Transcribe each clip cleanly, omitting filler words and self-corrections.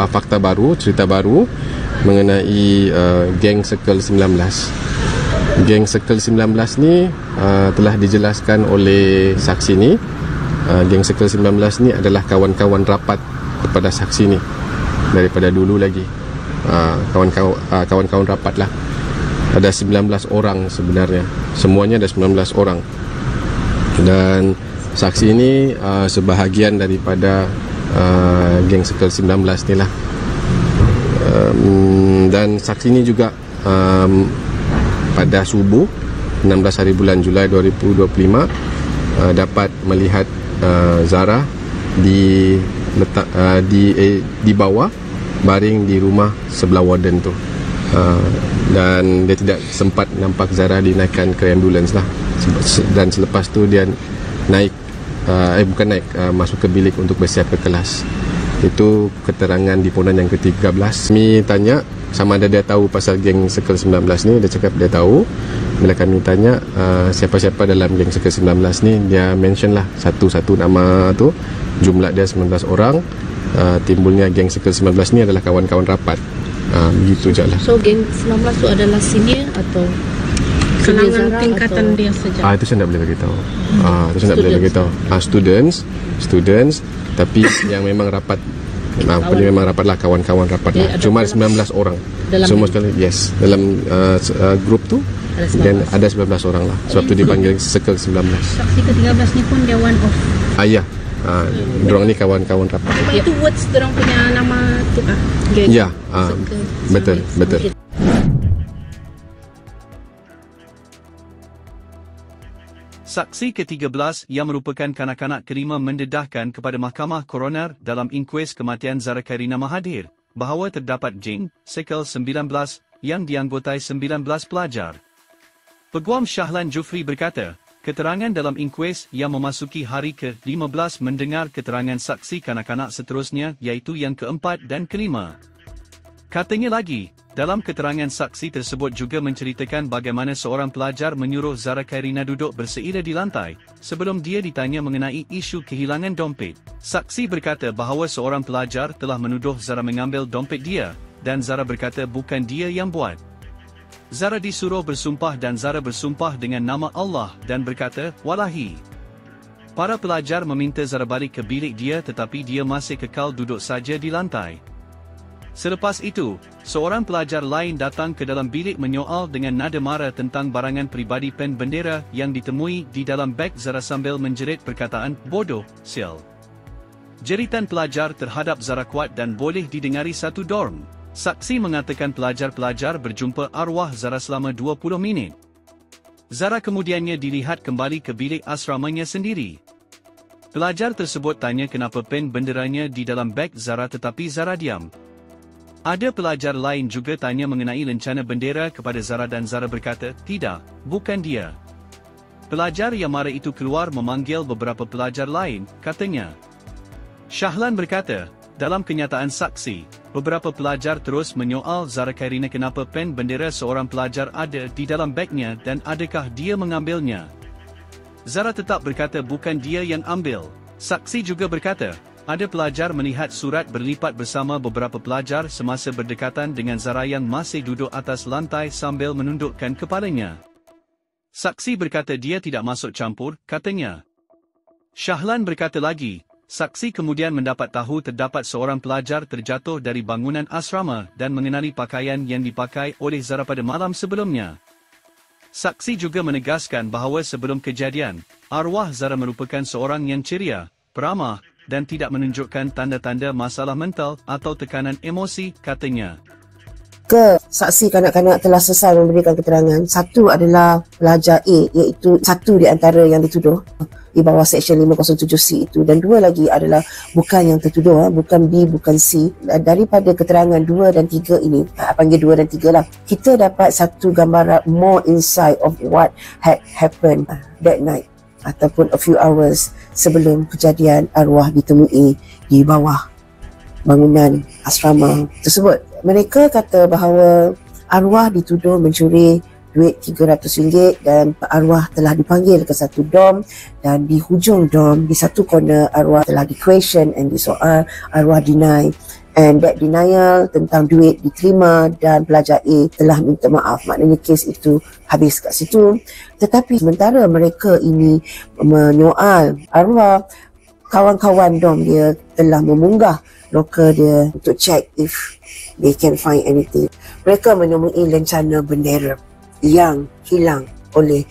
fakta baru, cerita baru mengenai geng Circle 19. Geng Circle 19 ni telah dijelaskan oleh saksi ni. Geng Circle 19 ni adalah kawan-kawan rapat kepada saksi ni daripada dulu lagi. Kawan-kawan rapat lah. Ada 19 orang sebenarnya. Semuanya ada 19 orang. Dan saksi ini sebahagian daripada geng Circle 19 ni lah. Dan saksi ini juga pada subuh 16 hari bulan Julai 2025 dapat melihat Zara di bawah baring di rumah sebelah warden tu. Dan dia tidak sempat nampak Zara dinaikkan ke ambulans lah. Dan selepas tu dia naik masuk ke bilik untuk bersiap ke kelas. Itu keterangan di ponan yang ke-13. Kami tanya sama ada dia tahu pasal geng Circle 19 ni. Dia cakap dia tahu. Bila kami tanya siapa-siapa dalam geng Circle 19 ni, dia mention lah satu-satu nama tu. Jumlah dia 19 orang. Timbulnya geng Circle 19 ni adalah kawan-kawan rapat. Begitu je lah. So geng 19 tu adalah senior atau kalangan tingkatan atau dia saja? Itu saya tak boleh bagi tahu. Itu saya tak boleh bagi tahu. Students tapi yang memang rapat. Memang rapat lah, kawan-kawan rapat lah. Cuma 19 orang. Semua sekali, yes. Dalam grup tu dan ada 19 orang lah. Sebab tu dipanggil Circle 19. Saksi ke-13 ni pun dia one of. Ya. Diorang ni kawan-kawan rapat. Itu words diorang punya nama tu kah? Ya, betul. Saksi ke-13 yang merupakan kanak-kanak kelima mendedahkan kepada Mahkamah Koroner dalam inkuis kematian Zara Khairina Mahathir bahawa terdapat geng Circle 19 yang dianggotai 19 pelajar. Peguam Shahlan Jufri berkata, keterangan dalam inkuis yang memasuki hari ke-15 mendengar keterangan saksi kanak-kanak seterusnya iaitu yang keempat dan kelima. Katanya lagi, dalam keterangan saksi tersebut juga menceritakan bagaimana seorang pelajar menyuruh Zara Khairina duduk berseira di lantai sebelum dia ditanya mengenai isu kehilangan dompet. Saksi berkata bahawa seorang pelajar telah menuduh Zara mengambil dompet dia dan Zara berkata bukan dia yang buat. Zara disuruh bersumpah dan Zara bersumpah dengan nama Allah dan berkata, "Wallahi." Para pelajar meminta Zara balik ke bilik dia tetapi dia masih kekal duduk saja di lantai. Selepas itu, seorang pelajar lain datang ke dalam bilik menyoal dengan nada marah tentang barangan peribadi pen bendera yang ditemui di dalam beg Zara sambil menjerit perkataan, "Bodoh, sial." Jeritan pelajar terhadap Zara kuat dan boleh didengari satu dorm. Saksi mengatakan pelajar-pelajar berjumpa arwah Zara selama 20 minit. Zara kemudiannya dilihat kembali ke bilik asramanya sendiri. Pelajar tersebut tanya kenapa pen benderanya di dalam beg Zara tetapi Zara diam. Ada pelajar lain juga tanya mengenai lencana bendera kepada Zara dan Zara berkata, "Tidak, bukan dia." Pelajar yang marah itu keluar memanggil beberapa pelajar lain, katanya. Shahlan berkata, dalam kenyataan saksi, beberapa pelajar terus menyoal Zara Khairina kenapa pen bendera seorang pelajar ada di dalam begnya dan adakah dia mengambilnya. Zara tetap berkata bukan dia yang ambil. Saksi juga berkata, ada pelajar melihat surat berlipat bersama beberapa pelajar semasa berdekatan dengan Zara yang masih duduk atas lantai sambil menundukkan kepalanya. Saksi berkata dia tidak masuk campur, katanya. Shahlan berkata lagi, saksi kemudian mendapat tahu terdapat seorang pelajar terjatuh dari bangunan asrama dan mengenali pakaian yang dipakai oleh Zara pada malam sebelumnya. Saksi juga menegaskan bahawa sebelum kejadian, arwah Zara merupakan seorang yang ceria, peramah, dan tidak menunjukkan tanda-tanda masalah mental atau tekanan emosi, katanya. Saksi kanak-kanak telah selesai memberikan keterangan. Satu adalah pelajar A, iaitu satu di antara yang dituduh di bawah Seksyen 507C itu, dan dua lagi adalah bukan yang tertuduh, bukan B, bukan C. Daripada keterangan 2 dan 3 ini, panggil 2 dan 3 lah, kita dapat satu gambaran more insight of what had happened that night ataupun a few hours sebelum kejadian arwah ditemui di bawah bangunan asrama tersebut. Mereka kata bahawa arwah dituduh mencuri duit RM300 dan arwah telah dipanggil ke satu dorm, dan di hujung dorm, di satu corner, arwah telah di question and disoal, arwah deny And that denial tentang duit diterima dan pelajar A telah minta maaf. Maknanya kes itu habis kat situ. Tetapi sementara mereka ini menyoal arwah, kawan-kawan dom dia telah memunggah loker dia untuk check if they can find anything. Mereka menemui lencana bendera yang hilang oleh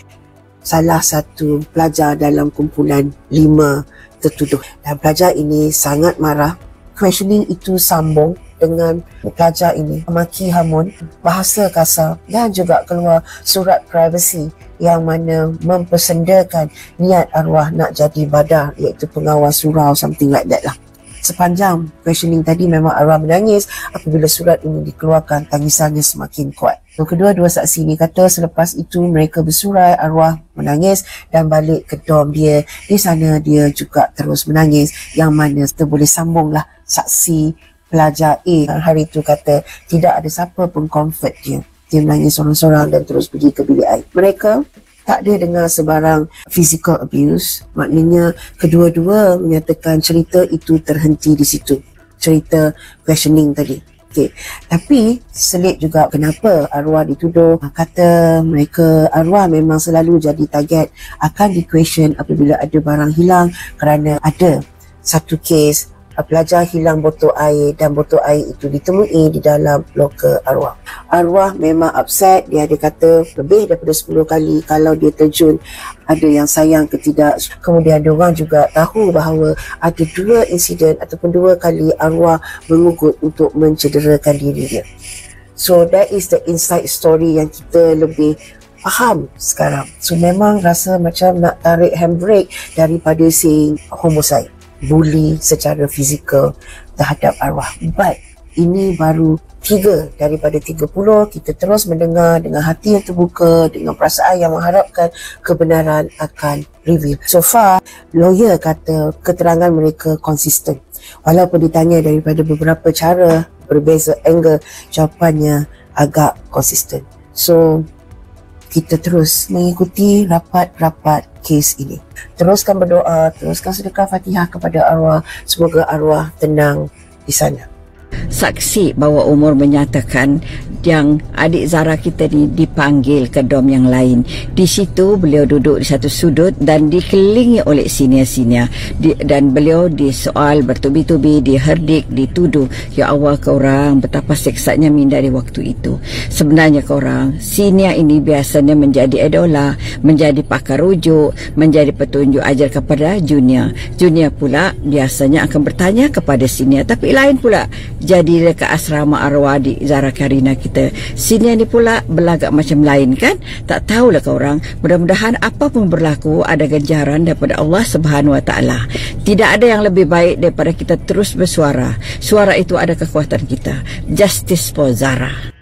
salah satu pelajar dalam kumpulan 5 tertuduh. Dan pelajar ini sangat marah. Questioning itu sambung dengan pelajar ini maki hamun, bahasa kasar dan juga keluar surat privasi yang mana mempersendakan niat arwah nak jadi badar, iaitu pengawal surau, something like that lah. Sepanjang questioning tadi memang arwah menangis. Apabila surat ini dikeluarkan, tangisannya semakin kuat. Kedua-dua saksi ni kata selepas itu mereka bersurai, arwah menangis dan balik ke dom dia. Di sana dia juga terus menangis, yang mana kita boleh sambunglah saksi pelajar A hari itu kata tidak ada siapa pun comfort dia. Dia menangis sorang-sorang dan terus pergi ke bilik air. Mereka tak ada dengar sebarang physical abuse. Maknanya kedua-dua menyatakan cerita itu terhenti di situ. Cerita questioning tadi. Okay. Tapi selit juga kenapa arwah dituduh. Kata mereka arwah memang selalu jadi target, akan di-question apabila ada barang hilang, kerana ada satu kes pelajar hilang botol air dan botol air itu ditemui di dalam loker arwah. Arwah memang upset. Dia ada kata lebih daripada 10 kali kalau dia terjun ada yang sayang ke tidak. Kemudian dia orang juga tahu bahawa ada 2 insiden ataupun 2 kali arwah mengugut untuk mencederakan diri dia. So that is the inside story yang kita lebih faham sekarang. So memang rasa macam nak tarik handbrake daripada saying homicide, bully secara fizikal terhadap arwah. But ini baru 3 daripada 30. Kita terus mendengar dengan hati yang terbuka, dengan perasaan yang mengharapkan kebenaran akan reveal. So far, lawyer kata keterangan mereka konsisten. Walaupun ditanya daripada beberapa cara, berbeza angle, jawapannya agak konsisten. So kita terus mengikuti rapat-rapat kes ini. Teruskan berdoa, teruskan sedekah Fatihah kepada arwah. Semoga arwah tenang di sana. Saksi bawah umur menyatakan yang adik Zara kita ni dipanggil ke dom yang lain. Di situ beliau duduk di satu sudut dan dikelilingi oleh senior-senior. Dan beliau disoal bertubi-tubi, diherdik, dituduh. Ya Allah, korang betapa seksanya minda di waktu itu. Sebenarnya korang, senior ini biasanya menjadi idola, menjadi pakar rujuk, menjadi petunjuk ajar kepada junior. Junior pula biasanya akan bertanya kepada senior. Tapi lain pula jadi dekat asrama arwah di Zara Karina kita. Sini ni pula berlagak macam lain kan? Tak tahulah korang. Mudah-mudahan apa pun berlaku ada ganjaran daripada Allah Subhanahu Wa Taala. Tidak ada yang lebih baik daripada kita terus bersuara. Suara itu ada kekuatan kita. Justice for Zara.